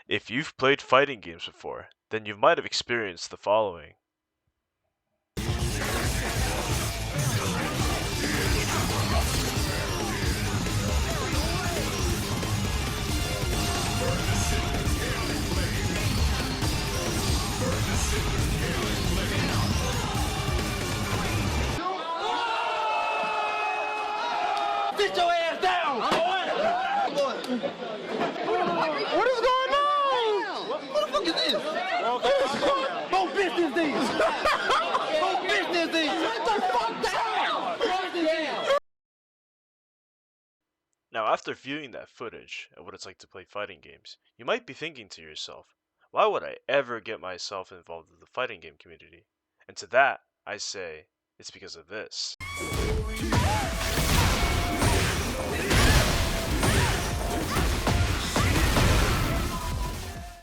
If you've played fighting games before, then you might have experienced the following. Sit your ass down, boy! What is going on? What the fuck is this? More business these! More business these! Shut the fuck down! Now, after viewing that footage of what it's like to play fighting games, you might be thinking to yourself, why would I ever get myself involved with the fighting game community? And to that, I say, it's because of this.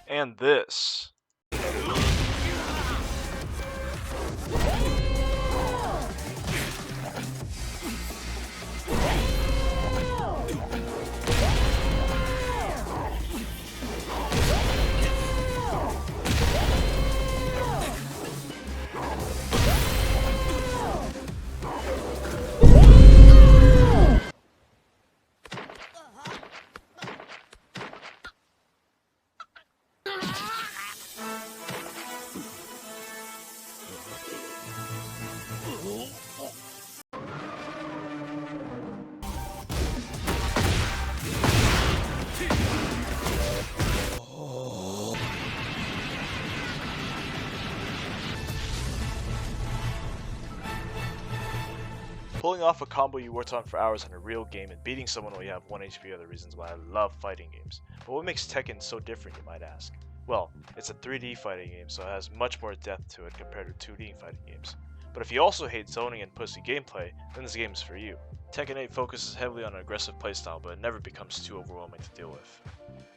And this. Pulling off a combo you worked on for hours in a real game and beating someone while you have 1 HP are the reasons why I love fighting games. But what makes Tekken so different, you might ask? Well, it's a 3D fighting game, so it has much more depth to it compared to 2D fighting games. But if you also hate zoning and pussy gameplay, then this game is for you. Tekken 8 focuses heavily on an aggressive playstyle, but it never becomes too overwhelming to deal with.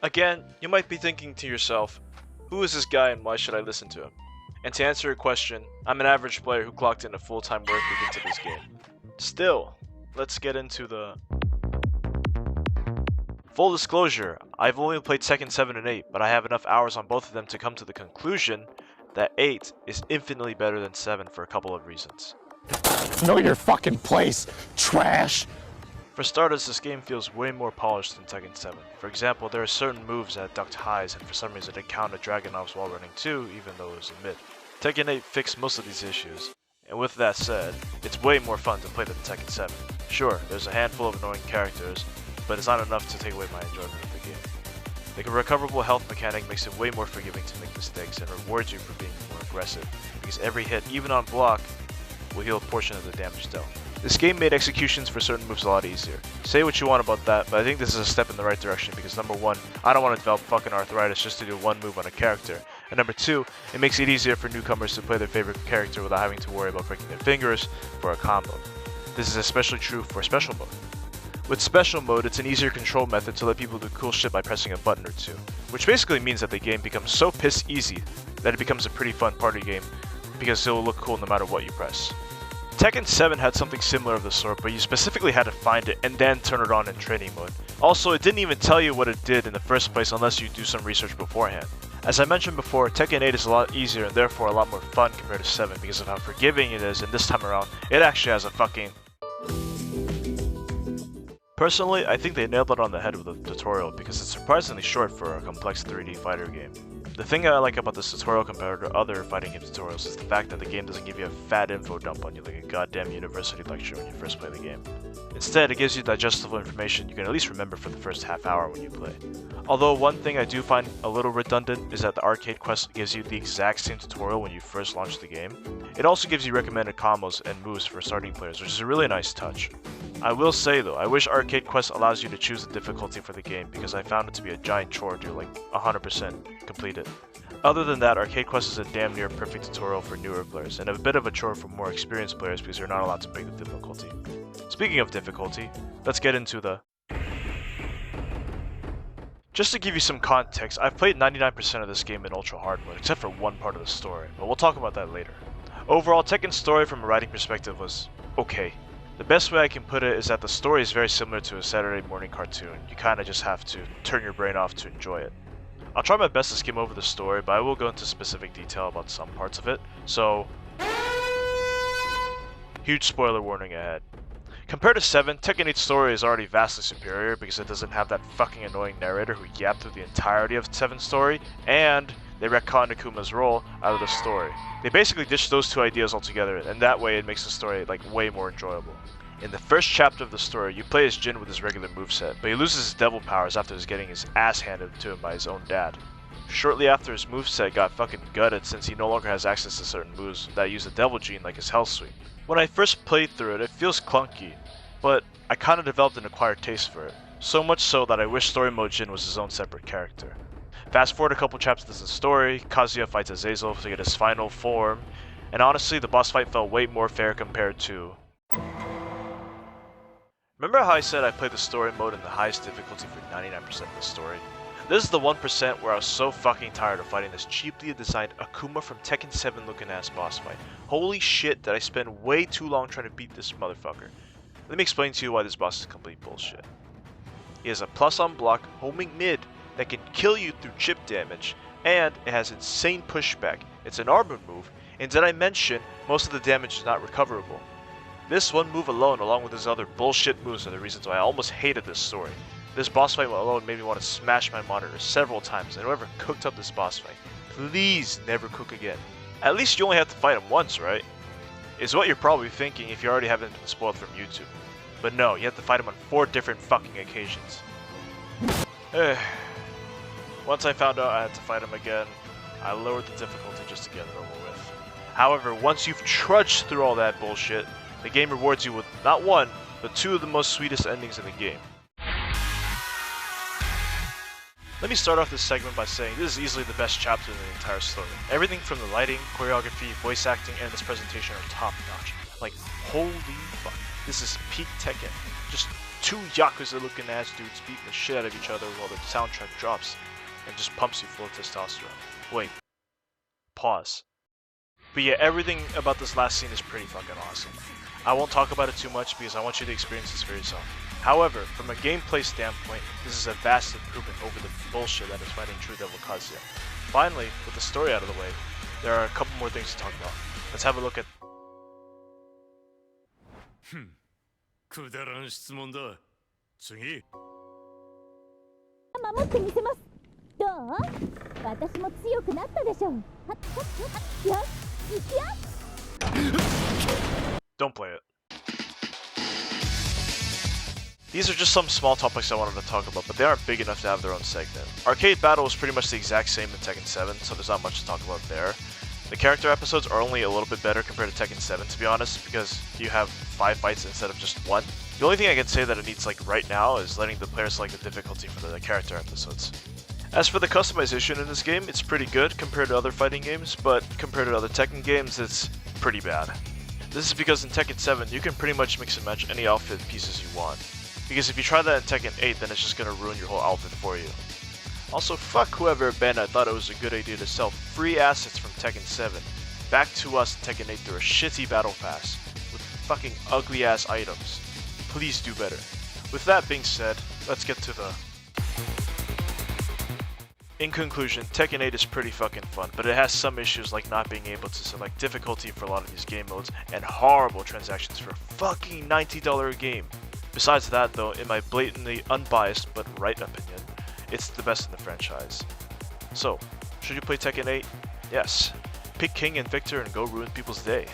Again, you might be thinking to yourself, who is this guy and why should I listen to him? And to answer your question, I'm an average player who clocked in a full-time work week into this game. Still, let's get into the... Full disclosure, I've only played Tekken 7 and 8, but I have enough hours on both of them to come to the conclusion that 8 is infinitely better than 7 for a couple of reasons. Know your fucking place, trash! For starters, this game feels way more polished than Tekken 7. For example, there are certain moves that ducked highs and for some reason it counted Dragunov's wall running too, even though it was a mid. Tekken 8 fixed most of these issues. And with that said, it's way more fun to play than Tekken 7. Sure, there's a handful of annoying characters, but it's not enough to take away my enjoyment of the game. The recoverable health mechanic makes it way more forgiving to make mistakes and rewards you for being more aggressive, because every hit, even on block, will heal a portion of the damage dealt. This game made executions for certain moves a lot easier. Say what you want about that, but I think this is a step in the right direction because number one, I don't want to develop fucking arthritis just to do one move on a character. And number two, it makes it easier for newcomers to play their favorite character without having to worry about breaking their fingers for a combo. This is especially true for special mode. With special mode, it's an easier control method to let people do cool shit by pressing a button or two, which basically means that the game becomes so piss easy that it becomes a pretty fun party game because it will look cool no matter what you press. Tekken 7 had something similar of the sort, but you specifically had to find it and then turn it on in training mode. Also, it didn't even tell you what it did in the first place unless you do some research beforehand. As I mentioned before, Tekken 8 is a lot easier and therefore a lot more fun compared to 7 because of how forgiving it is, and this time around, it actually has a fucking... Personally, I think they nailed it on the head with the tutorial because it's surprisingly short for a complex 3D fighter game. The thing I like about this tutorial compared to other fighting game tutorials is the fact that the game doesn't give you a fat info dump on you like a goddamn university lecture when you first play the game. Instead, it gives you digestible information you can at least remember for the first half hour when you play. Although one thing I do find a little redundant is that the arcade quest gives you the exact same tutorial when you first launch the game. It also gives you recommended combos and moves for starting players, which is a really nice touch. I will say though, I wish arcade quest allows you to choose the difficulty for the game because I found it to be a giant chore to like 100% complete it. Other than that, arcade quest is a damn near perfect tutorial for newer players and a bit of a chore for more experienced players because you're not allowed to pick the difficulty. Speaking of difficulty, let's get into the... Just to give you some context, I've played 99% of this game in ultra hard mode except for one part of the story, but we'll talk about that later. Overall, Tekken's story from a writing perspective was okay. The best way I can put it is that the story is very similar to a Saturday morning cartoon. You kinda just have to turn your brain off to enjoy it. I'll try my best to skim over the story, but I will go into specific detail about some parts of it, so huge spoiler warning ahead. Compared to 7, Tekken 8's story is already vastly superior because it doesn't have that fucking annoying narrator who yapped through the entirety of 7's story, and they retconned Akuma's role out of the story. They basically ditched those two ideas altogether, and that way it makes the story like way more enjoyable. In the first chapter of the story, you play as Jin with his regular moveset, but he loses his devil powers after he's getting his ass handed to him by his own dad. Shortly after, his moveset got fucking gutted since he no longer has access to certain moves that use the devil gene like his Hell Sweep. When I first played through it, it feels clunky, but I kinda developed an acquired taste for it. So much so that I wish Story Mode Jin was his own separate character. Fast forward a couple chapters in the story, Kazuya fights Azazel to get his final form, and honestly the boss fight felt way more fair compared to... Remember how I said I played the story mode in the highest difficulty for 99% of the story? This is the 1% where I was so fucking tired of fighting this cheaply designed Akuma from Tekken 7 looking ass boss fight. Holy shit, did I spend way too long trying to beat this motherfucker. Let me explain to you why this boss is complete bullshit. He has a plus on block, homing mid, that can kill you through chip damage, and it has insane pushback. It's an armor move, and did I mention, most of the damage is not recoverable. This one move alone, along with his other bullshit moves, are the reasons why I almost hated this story. This boss fight alone made me want to smash my monitor several times, and whoever cooked up this boss fight, please never cook again. At least you only have to fight him once, right? Is what you're probably thinking if you already haven't been spoiled from YouTube. But no, you have to fight him on 4 different fucking occasions. Once I found out I had to fight him again, I lowered the difficulty just to get it over with. However, once you've trudged through all that bullshit, the game rewards you with not 1, but 2 of the most sweetest endings in the game. Let me start off this segment by saying this is easily the best chapter in the entire story. Everything from the lighting, choreography, voice acting, and this presentation are top notch. Like, holy fuck, this is peak Tekken. Just 2 Yakuza looking ass dudes beating the shit out of each other while the soundtrack drops and just pumps you full of testosterone. Wait. Pause. But yeah, everything about this last scene is pretty fucking awesome. I won't talk about it too much because I want you to experience this for yourself. However, from a gameplay standpoint, this is a vast improvement over the bullshit that is fighting True Devil Kazuya. Finally, with the story out of the way, there are a couple more things to talk about. Let's have a look at... くだらん質問だ。次。守ってみせます。どう？私も強くなったでしょう。はっはっはっ。よし、行くよ。 Don't play it. These are just some small topics I wanted to talk about, but they aren't big enough to have their own segment. Arcade Battle is pretty much the exact same in Tekken 7, so there's not much to talk about there. The character episodes are only a little bit better compared to Tekken 7, to be honest, because you have 5 fights instead of just 1. The only thing I can say that it needs like right now is letting the player select the difficulty for the character episodes. As for the customization in this game, it's pretty good compared to other fighting games, but compared to other Tekken games, it's pretty bad. This is because in Tekken 7, you can pretty much mix and match any outfit pieces you want. Because if you try that in Tekken 8, then it's just gonna ruin your whole outfit for you. Also, fuck whoever abandoned thought it was a good idea to sell free assets from Tekken 7 back to us in Tekken 8 through a shitty battle pass with fucking ugly ass items. Please do better. With that being said, let's get to the... In conclusion, Tekken 8 is pretty fucking fun, but it has some issues like not being able to select difficulty for a lot of these game modes and horrible transactions for a fucking $90 game. Besides that though, in my blatantly unbiased but right opinion, it's the best in the franchise. So, should you play Tekken 8? Yes. Pick King and Victor and go ruin people's day.